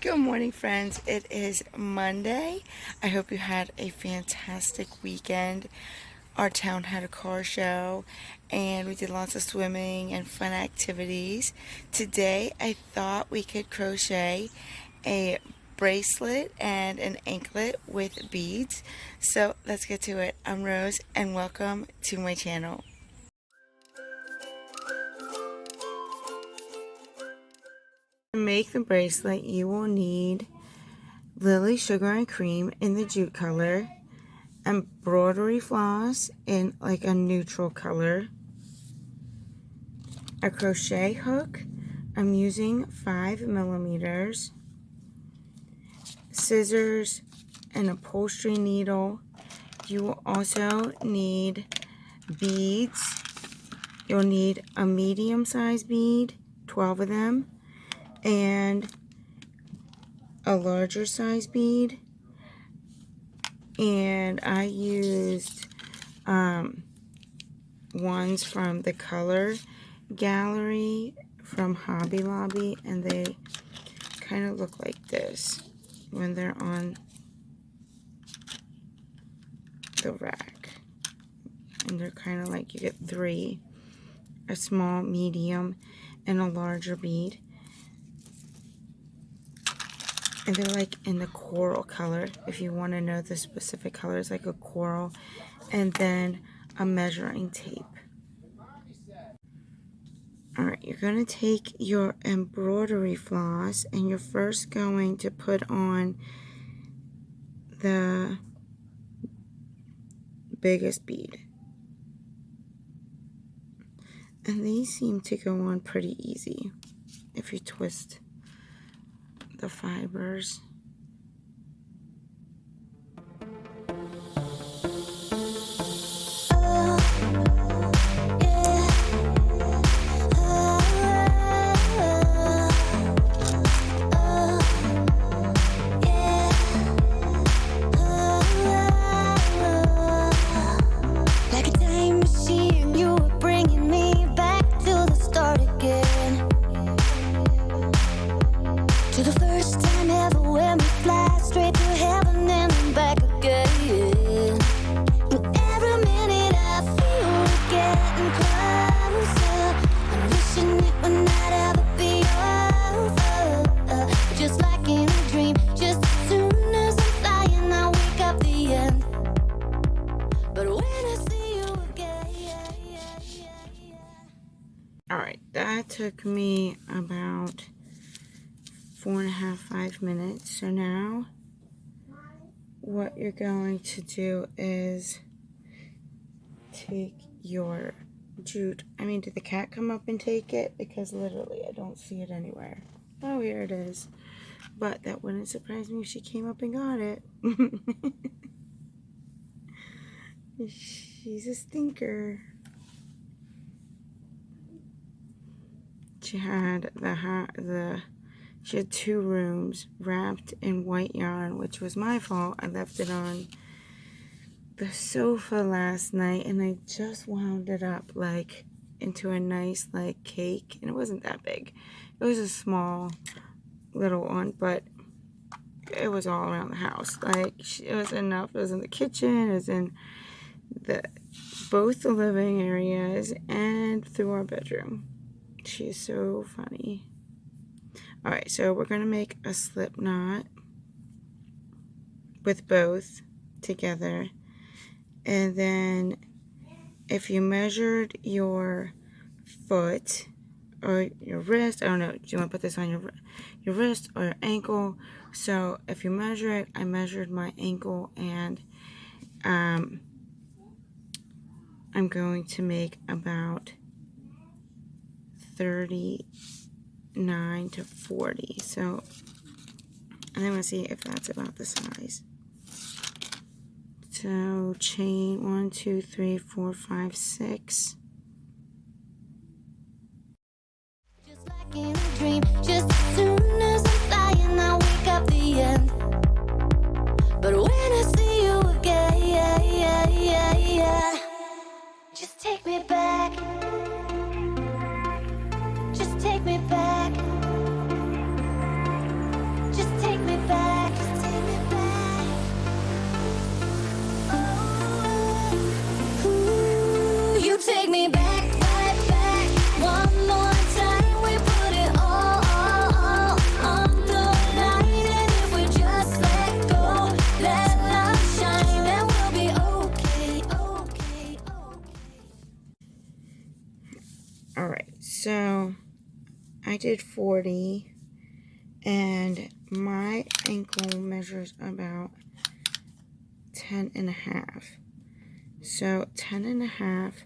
Good morning, friends. It is Monday. I hope you had a fantastic weekend. Our town had a car show and we did lots of swimming and fun activities. Today, I thought we could crochet a bracelet and an anklet with beads. So let's get to it. I'm Rose and welcome to my channel. To make the bracelet, you will need Lily Sugar and Cream in the jute color, embroidery floss in like a neutral color, a crochet hook. I'm using 5mm, scissors, an upholstery needle. You will also need beads. You'll need a medium-sized bead, 12 of them, and a larger size bead. And I used ones from the color gallery from Hobby Lobby, and they kind of look like this when they're on the rack. And they're kind of like, you get 3, a small, medium, and a larger bead. And they're like in the coral color. If you want to know the specific color, it's like a coral. And then a measuring tape. Alright, you're going to take your embroidery floss and you're first going to put on the biggest bead. And these seem to go on pretty easy if you twist the fibers. Alright, that took me about 4.5, 5 minutes. So now what you're going to do is take your jute. Did the cat come up and take it? Because literally I don't see it anywhere. Oh, here it is. But that wouldn't surprise me if she came up and got it. She's a stinker. She had she had 2 rooms wrapped in white yarn, which was my fault. I left it on the sofa last night and I just wound it up like into a nice like cake, and it wasn't that big. It was a small little one, but it was all around the house. Like, it was enough. It was in the kitchen, it was in both the living areas and through our bedroom. She's so funny. Alright, so we're going to make a slip knot with both together. And then if you measured your foot or your wrist, I don't know, do you want to put this on your wrist or your ankle? So if you measure it, I measured my ankle, and I'm going to make about 39 to 40. So I'm going to see if that's about the size. So chain 1, 2, 3, 4, 5, 6. Just like in a dream, just as soon as I'm flying, I wake up the end. But when I see you again, just take me back. Just take me back. Just I did 40, and my ankle measures about 10 and a half. So 10 and a half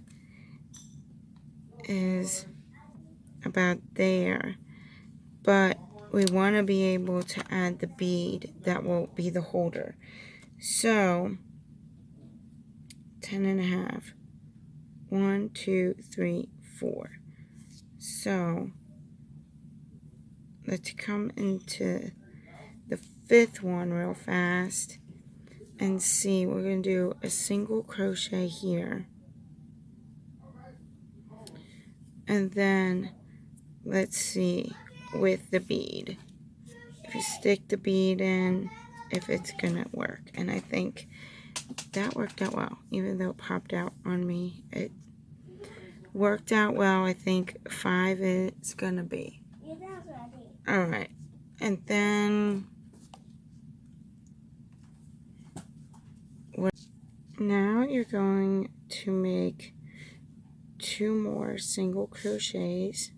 is about there, but we want to be able to add the bead that will be the holder. So 10 and a half. 1, 2, 3, 4. So let's come into the 5th one real fast and see. We're going to do a single crochet here, and then let's see with the bead, if you stick the bead in, if it's gonna work. And I think that worked out well, even though it popped out on me. It worked out well. I think 5 is gonna be. All right, and then now you're going to make 2 more single crochets,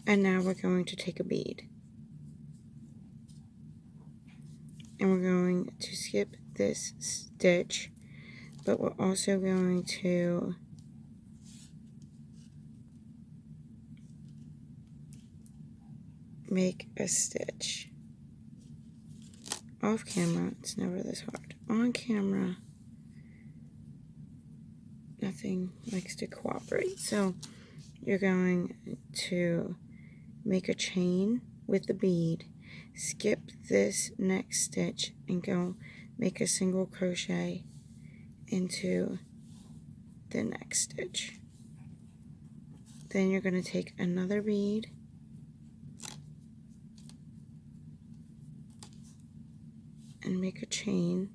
and now we're going to take a bead, and we're going to skip this stitch, but we're also going to make a stitch. Off camera, it's never this hard. On camera, nothing likes to cooperate. So you're going to make a chain with the bead, skip this next stitch, and go make a single crochet into the next stitch. Then you're going to take another bead and make a chain,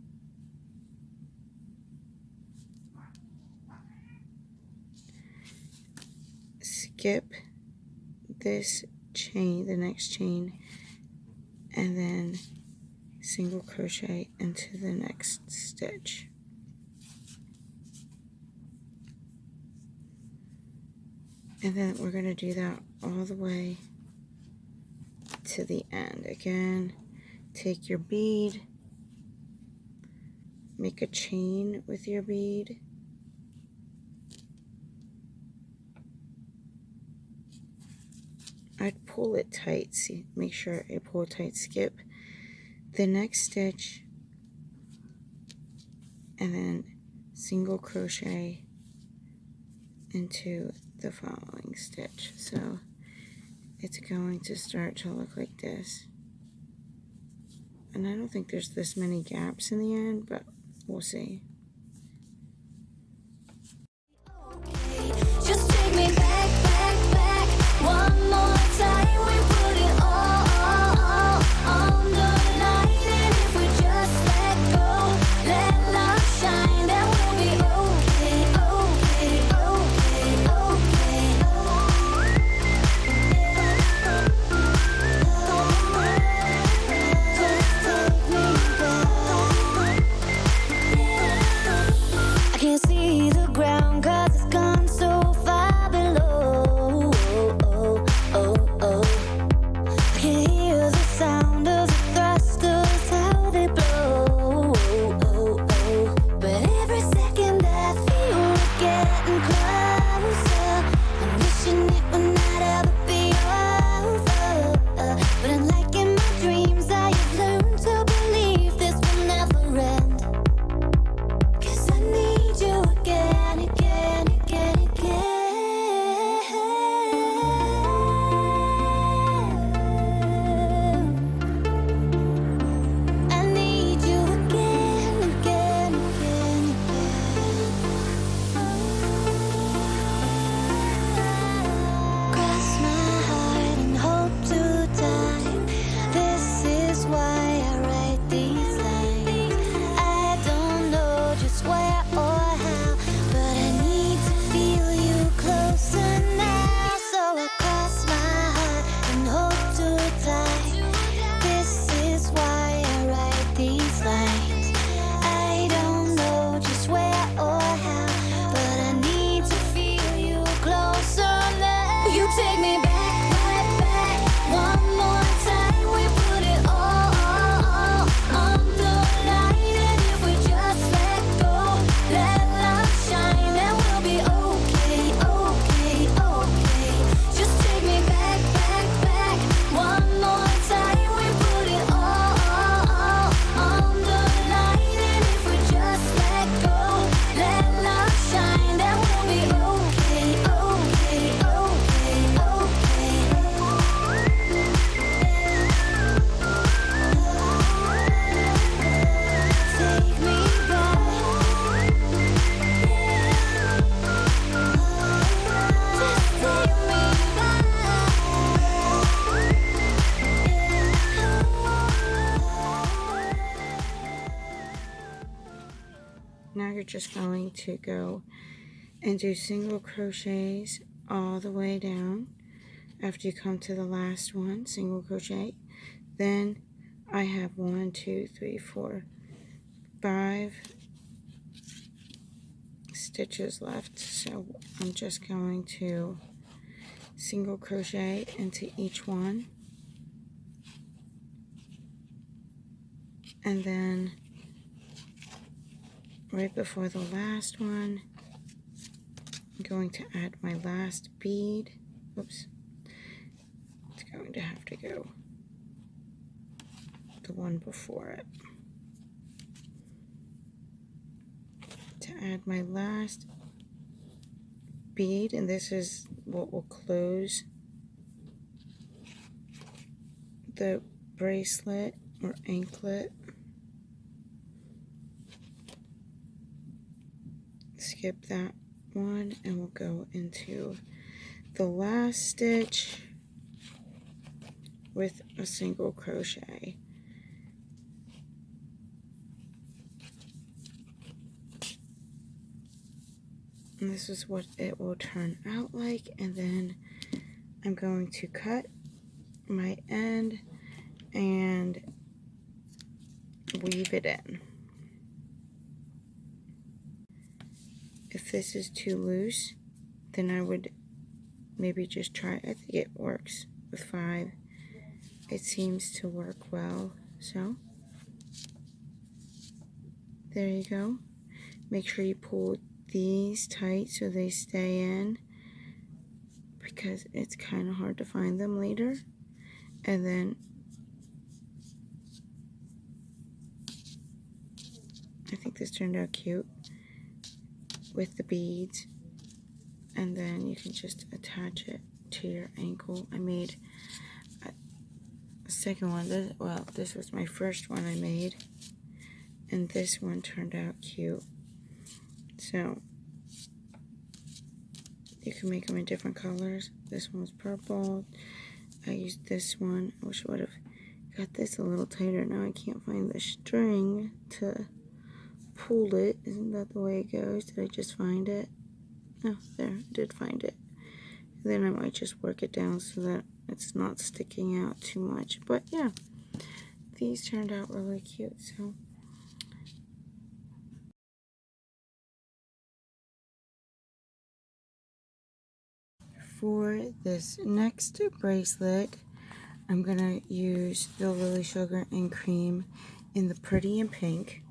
skip this chain, the next chain, and then single crochet into the next stitch. And then we're going to do that all the way to the end. Again, take your bead, make a chain with your bead, I'd pull it tight, see, make sure I pull it tight, skip the next stitch, and then single crochet into the following stitch. So it's going to start to look like this. And I don't think there's this many gaps in the end, but we'll see. Just take me back, back, back. One more time, we put it all on the line. And if we just let go, let love shine, then we'll be okay, okay, okay, okay. Just take me back. just going to go and do single crochets all the way down. After you come to the last one, single crochet. Then I have 1, 2, 3, 4, 5 stitches left, so I'm just going to single crochet into each one, and then right before the last one, I'm going to add my last bead. Oops, it's going to have to go the one before it. To add my last bead, and this is what will close the bracelet or anklet. Skip that one and we'll go into the last stitch with a single crochet. And this is what it will turn out like, and then I'm going to cut my end and weave it in. If this is too loose, then I would maybe just try, I think it works with 5. It seems to work well, so there you go. Make sure you pull these tight so they stay in, because it's kind of hard to find them later. And then I think this turned out cute with the beads, and then you can just attach it to your ankle. I made a second one. This was my first one I made, and this one turned out cute. So you can make them in different colors. This one's purple. I used this one. I wish I would have got this a little tighter. Now I can't find the string to pull it. Isn't that the way it goes? Did I just find it? Oh, there, I did find it. And then I might just work it down so that it's not sticking out too much. But yeah, these turned out really cute. So for this next bracelet, I'm gonna use the Lily Sugar and Cream in the Pretty in Pink.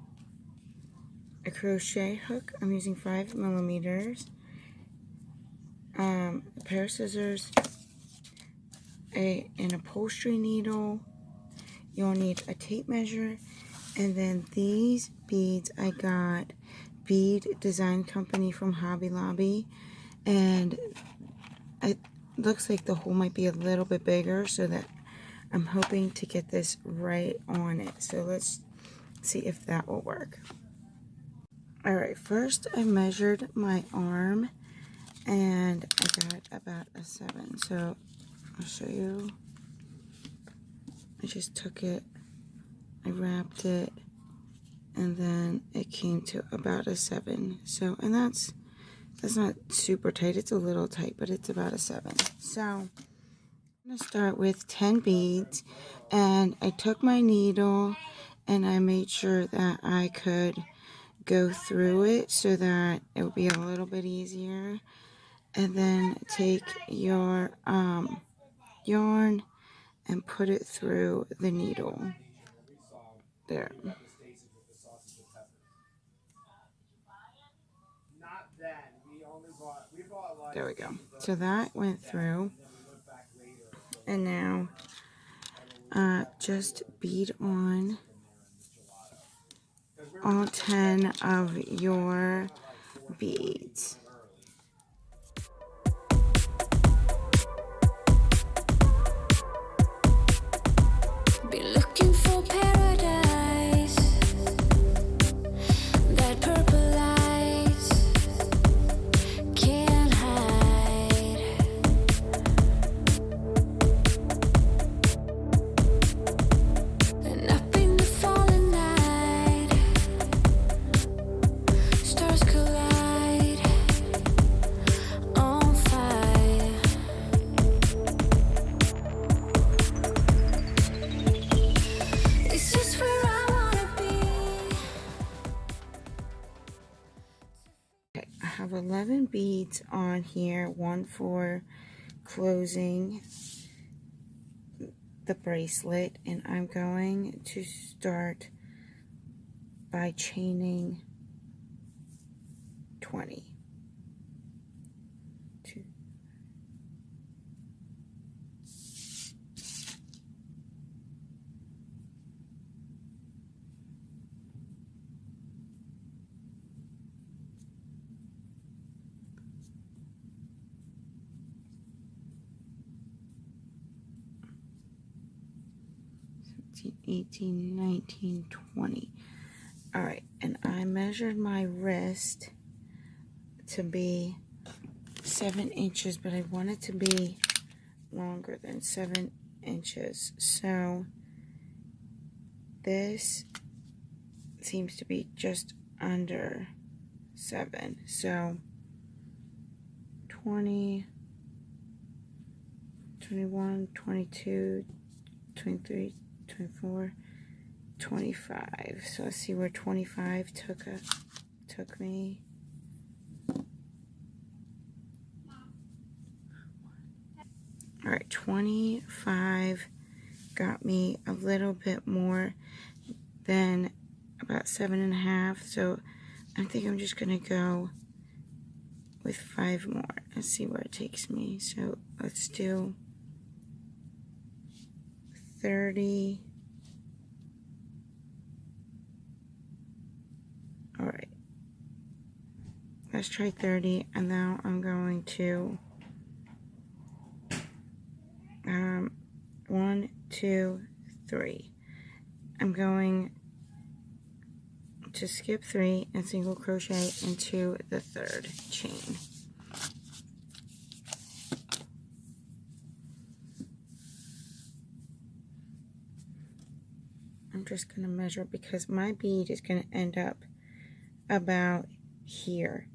A crochet hook, I'm using 5 millimeters. A pair of scissors, an upholstery needle. You'll need a tape measure, and then these beads I got Bead Design Company from Hobby Lobby, and it looks like the hole might be a little bit bigger, so that I'm hoping to get this right on it. So let's see if that will work. Alright, first I measured my arm and I got about a 7. So I'll show you. I just took it, I wrapped it, and then it came to about a 7. So, and that's not super tight, it's a little tight, but it's about a 7. So I'm going to start with 10 beads, and I took my needle and I made sure that I could go through it so that it would be a little bit easier. And then take your yarn and put it through the needle. There. There we go. So that went through. And now just bead on all 10 of your beads. Be looking for paradise. That purple light can't hide. And up in the falling night, stars beads on here, one for closing the bracelet, and I'm going to start by chaining 20. 2. $17, $18, $19, $20. All right, and I measured my wrist to be 7 inches, but I want it to be longer than 7 inches. So this seems to be just under 7. So 20, 21, 22, 23, 24, 25. So let's see where 25 took me. All right, 25 got me a little bit more than about 7.5. So I think I'm just gonna go with 5 more and see where it takes me. So let's do 30. All right, let's try 30, and now I'm going to 1, 2, 3. I'm going to skip 3 and single crochet into the 3rd chain. I'm just going to measure because my bead is going to end up about here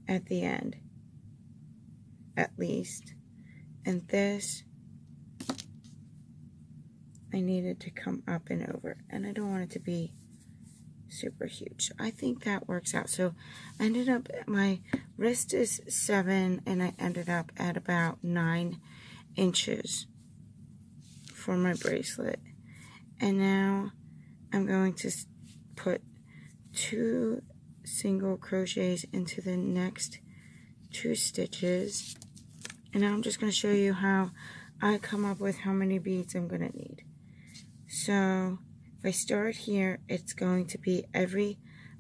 at the end, at least. And this, I needed to come up and over, and I don't want it to be super huge. So I think that works out. So I ended up, my wrist is 7, and I ended up at about 9 inches for my bracelet. And now I'm going to put 2 single crochets into the next 2 stitches. And now I'm just going to show you how I come up with how many beads I'm going to need. So if I start here, it's going to be every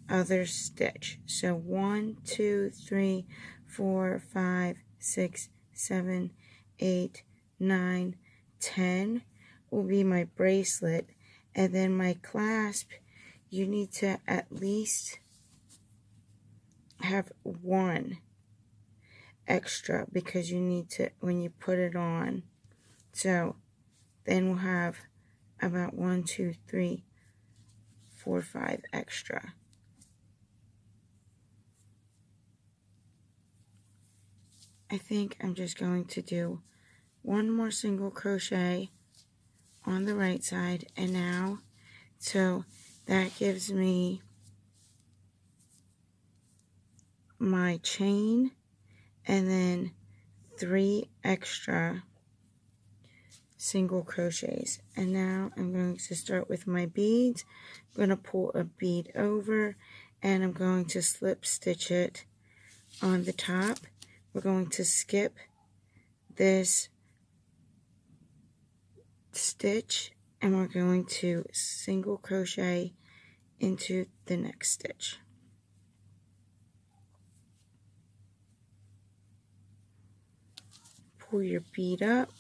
other stitch. So 1, 2, 3, 4, 5, 6, 7, 8, 9, 10 will be my bracelet. And then my clasp, you need to at least have 1 extra because you need to, when you put it on. So then we'll have about 1, 2, 3, 4, 5 extra. I think I'm just going to do 1 more single crochet on the right side, and now, so that gives me my chain and then 3 extra single crochets. And now I'm going to start with my beads. I'm going to pull a bead over, and I'm going to slip stitch it on the top. We're going to skip this stitch, and we're going to single crochet into the next stitch. Pull your bead up,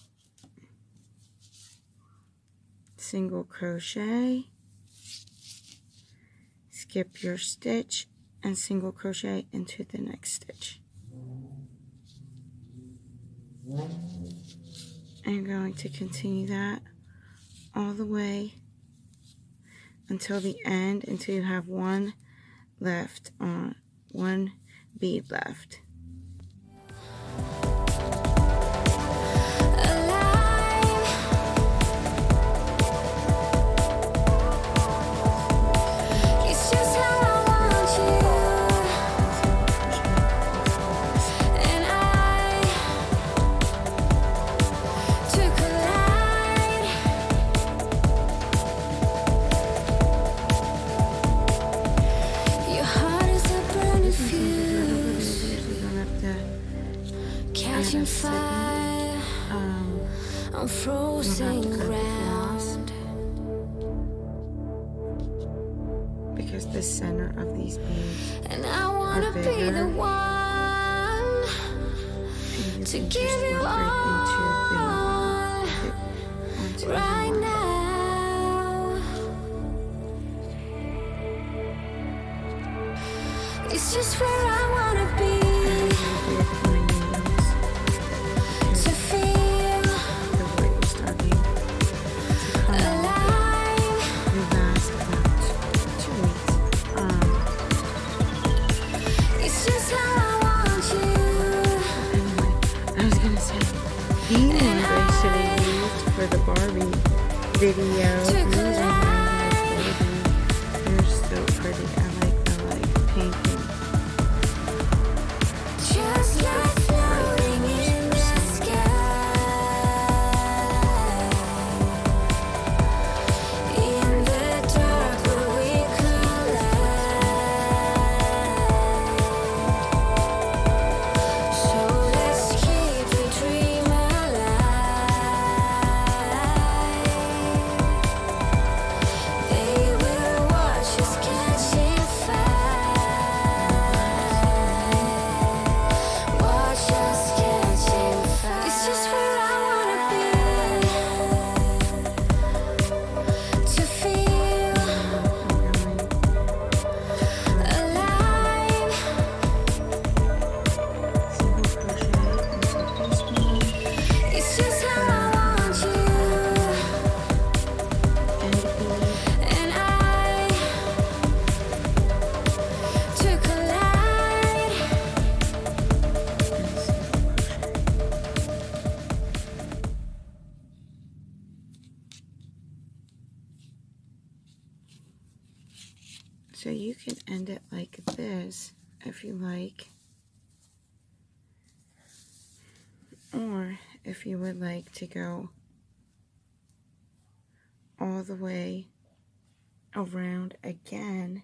single crochet, skip your stitch, and single crochet into the next stitch. I'm going to continue that all the way until the end, until you have 1 left on, 1 bead left. catching a second. fire on We'll have frozen to cut the floss ground. because the center of these beads And I wanna be bigger. the one and you to can give just you work right all onto the right yarn. now. It's just where I wanna be, to feel The way you're starting to come off. alive. It lasts about 2 weeks. It's just how I want you. Anyway, I was gonna say, these ones I should have used for the Barbie video. These are Barbie. They're so pretty. I like the pink and Just like floating in the sky, in the dark where we collide. So let's keep the dream alive. They will watch us catching fire. Watch us catching fire. It's just where I wanna be, to feel alive. It's just how I want you, and I to collide. So you can end it like this if you like, or if you would like to go all the way around again,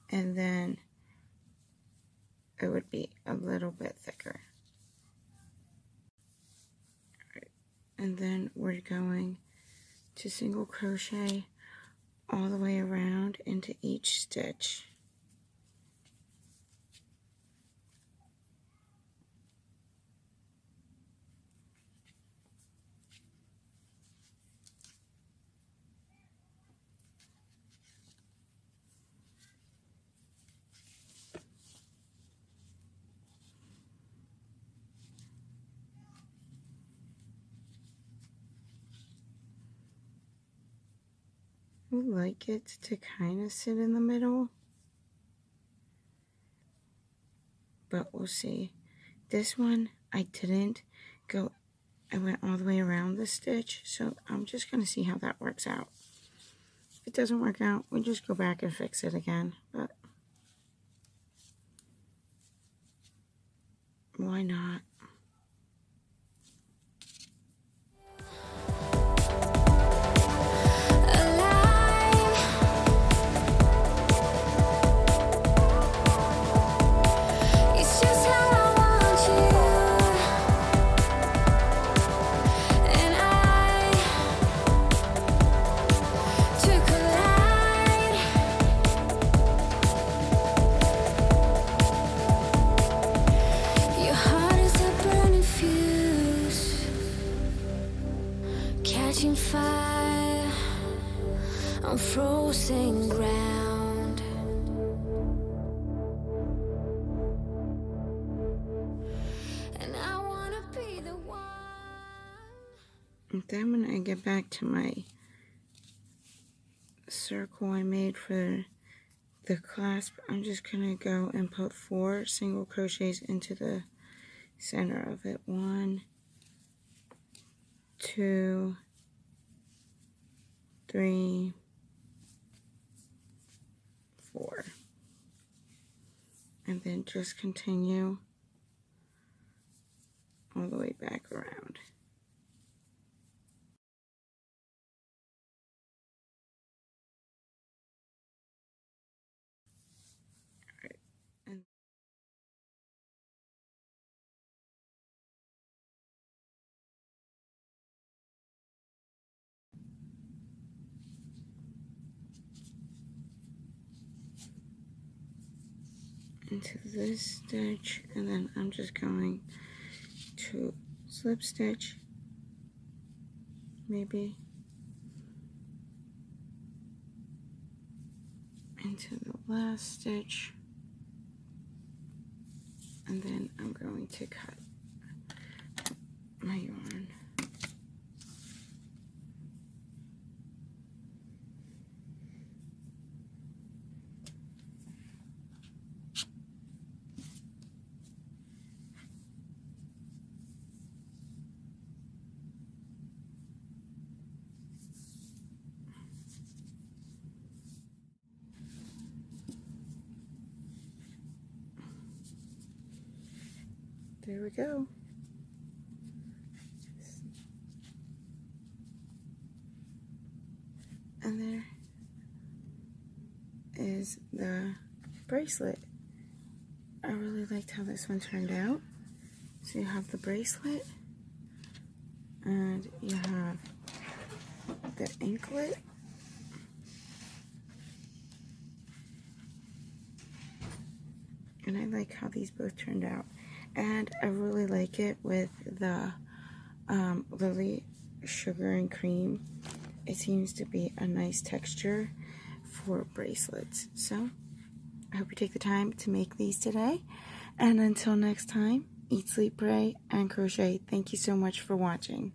and then it would be a little bit thicker. And then we're going to single crochet all the way around into each stitch. I would like it to kind of sit in the middle, but we'll see. This one I didn't go, I went all the way around the stitch, so I'm just going to see how that works out. If it doesn't work out, we just go back and fix it again, but why not? Alive. It's just how I want you, and I to collide. Your heart is a burning fuse, catching fire on frozen ground. And I wanna be the one. And then when I get back to my circle I made for the clasp, I'm just going to go and put 4 single crochets into the center of it. 1, 2, 3, 4. And then just continue all the way back around. into this stitch, and then I'm just going to slip stitch, maybe into the last stitch, and then I'm going to cut my yarn. There we go. And there is the bracelet. I really liked how this one turned out. So you have the bracelet, and you have the anklet, and I like how these both turned out. And I really like it with the Lily sugar and cream. It seems to be a nice texture for bracelets. So I hope you take the time to make these today. And until next time, eat, sleep, pray, and crochet. Thank you so much for watching.